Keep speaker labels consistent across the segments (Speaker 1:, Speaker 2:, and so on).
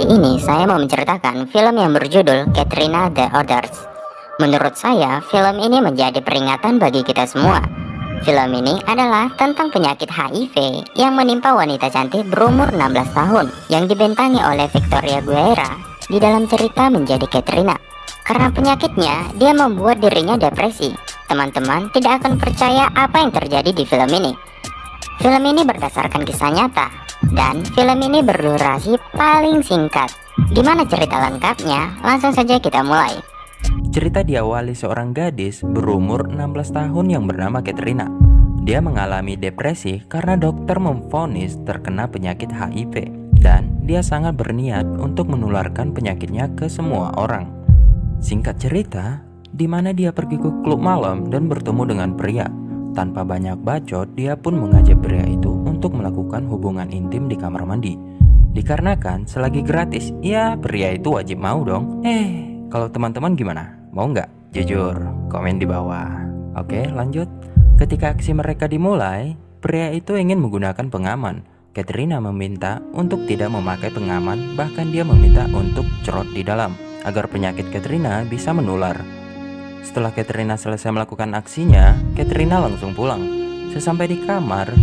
Speaker 1: Kali ini saya mau menceritakan film yang berjudul Katrina The Others. Menurut saya, film ini menjadi peringatan bagi kita semua. Film ini adalah tentang penyakit HIV yang menimpa wanita cantik berumur 16 tahun yang dibentangi oleh Victoria Guerra di dalam cerita menjadi Katrina. Karena penyakitnya, dia membuat dirinya depresi. Teman-teman tidak akan percaya apa yang terjadi di film ini. Film ini berdasarkan kisah nyata, dan film ini berdurasi paling singkat. Gimana cerita lengkapnya? Langsung saja kita mulai.
Speaker 2: Cerita diawali seorang gadis berumur 16 tahun yang bernama Katrina. Dia mengalami depresi karena dokter memvonis terkena penyakit HIV, dan dia sangat berniat untuk menularkan penyakitnya ke semua orang. Singkat cerita, di mana dia pergi ke klub malam dan bertemu dengan pria. Tanpa banyak bacot, dia pun mengajak pria itu untuk melakukan hubungan intim di kamar mandi. Dikarenakan selagi gratis, ya pria itu wajib mau dong. Kalau teman-teman gimana? Mau nggak? Jujur, komen di bawah. Oke, lanjut. Ketika aksi mereka dimulai, pria itu ingin menggunakan pengaman. Katrina meminta untuk tidak memakai pengaman, bahkan dia meminta untuk cerot di dalam, agar penyakit Katrina bisa menular. Setelah Katrina selesai melakukan aksinya, Katrina langsung pulang. Sesampai di kamar,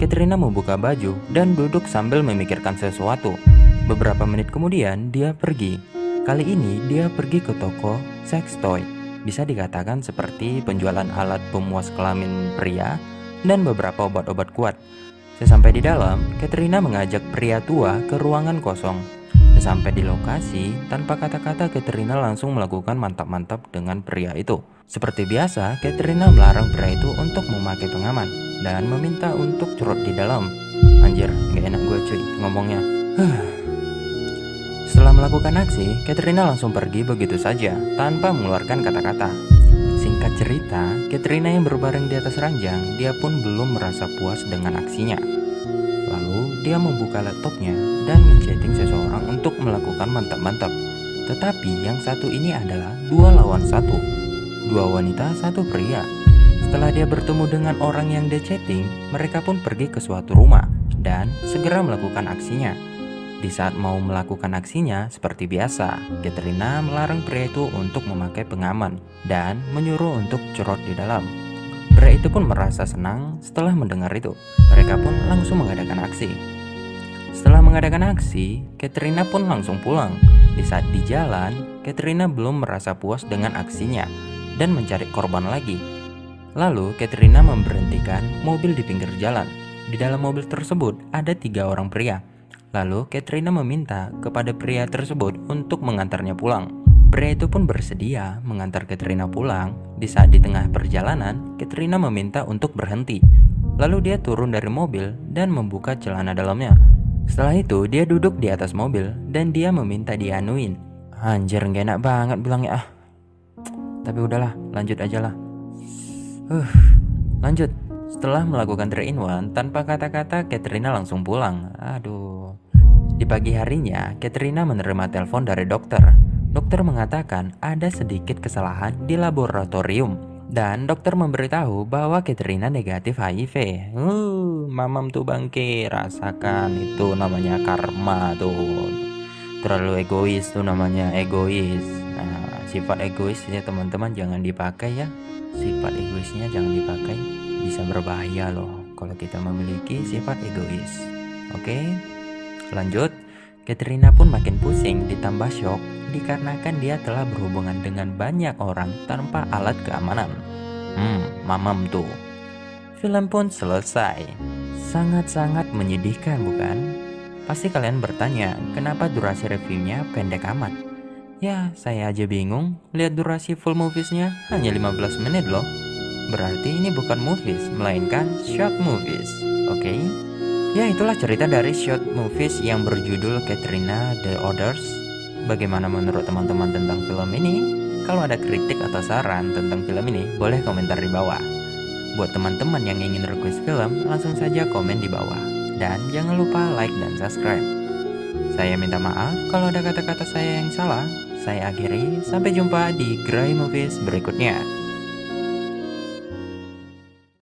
Speaker 2: Katrina membuka baju dan duduk sambil memikirkan sesuatu. Beberapa menit kemudian, dia pergi. Kali ini, dia pergi ke toko sex toy. Bisa dikatakan seperti penjualan alat pemuas kelamin pria dan beberapa obat-obat kuat. Sesampai di dalam, Katrina mengajak pria tua ke ruangan kosong. Sampai di lokasi, tanpa kata-kata Katrina langsung melakukan mantap-mantap dengan pria itu. Seperti biasa, Katrina melarang pria itu untuk memakai pengaman dan meminta untuk cerot di dalam. Anjir, gak enak gue cuy ngomongnya. Setelah melakukan aksi, Katrina langsung pergi begitu saja tanpa mengeluarkan kata-kata. Singkat cerita, Katrina yang berbaring di atas ranjang, dia pun belum merasa puas dengan aksinya. Lalu dia membuka laptopnya dan menchatting seseorang untuk melakukan mantap-mantap. Tetapi yang satu ini adalah 2 lawan 1. 2 wanita, 1 pria. Setelah dia bertemu dengan orang yang dia chatting, mereka pun pergi ke suatu rumah dan segera melakukan aksinya. Di saat mau melakukan aksinya, seperti biasa, Katrina melarang pria itu untuk memakai pengaman dan menyuruh untuk cerot di dalam. Pria itu pun merasa senang setelah mendengar itu. Mereka pun langsung mengadakan aksi. Setelah mengadakan aksi, Katrina pun langsung pulang. Di saat di jalan, Katrina belum merasa puas dengan aksinya dan mencari korban lagi. Lalu Katrina memberhentikan mobil di pinggir jalan. Di dalam mobil tersebut ada 3 orang pria. Lalu Katrina meminta kepada pria tersebut untuk mengantarnya pulang. Pria itu pun bersedia mengantar Katrina pulang. Di saat di tengah perjalanan, Katrina meminta untuk berhenti. Lalu dia turun dari mobil dan membuka celana dalamnya. Setelah itu dia duduk di atas mobil dan dia meminta dianuin. Anjir, gak enak banget bilangnya Tapi udahlah, lanjut aja lah. Lanjut. Setelah melakukan 3-in-1 tanpa kata-kata, Katrina langsung pulang. Di pagi harinya, Katrina menerima telepon dari dokter. Dokter mengatakan ada sedikit kesalahan di laboratorium dan dokter memberitahu bahwa Katrina negatif HIV. Mamam tuh bangke, rasakan itu namanya karma tuh. Terlalu egois tuh namanya egois. Nah, sifat egoisnya teman-teman jangan dipakai ya. Sifat egoisnya jangan dipakai, bisa berbahaya loh kalau kita memiliki sifat egois. Oke? Lanjut. Katrina pun makin pusing ditambah syok dikarenakan dia telah berhubungan dengan banyak orang tanpa alat keamanan. Mamam tuh. Film pun selesai. Sangat-sangat menyedihkan bukan? Pasti kalian bertanya, kenapa durasi reviewnya pendek amat? Ya, saya aja bingung. Lihat durasi full moviesnya hanya 15 menit loh. Berarti ini bukan movies, melainkan short movies. Oke? Ya, itulah cerita dari short movies yang berjudul Katrina The Others. Bagaimana menurut teman-teman tentang film ini? Kalau ada kritik atau saran tentang film ini, boleh komentar di bawah. Buat teman-teman yang ingin request film, langsung saja komen di bawah. Dan jangan lupa like dan subscribe. Saya minta maaf kalau ada kata-kata saya yang salah. Saya akhiri, sampai jumpa di Gray Movies berikutnya.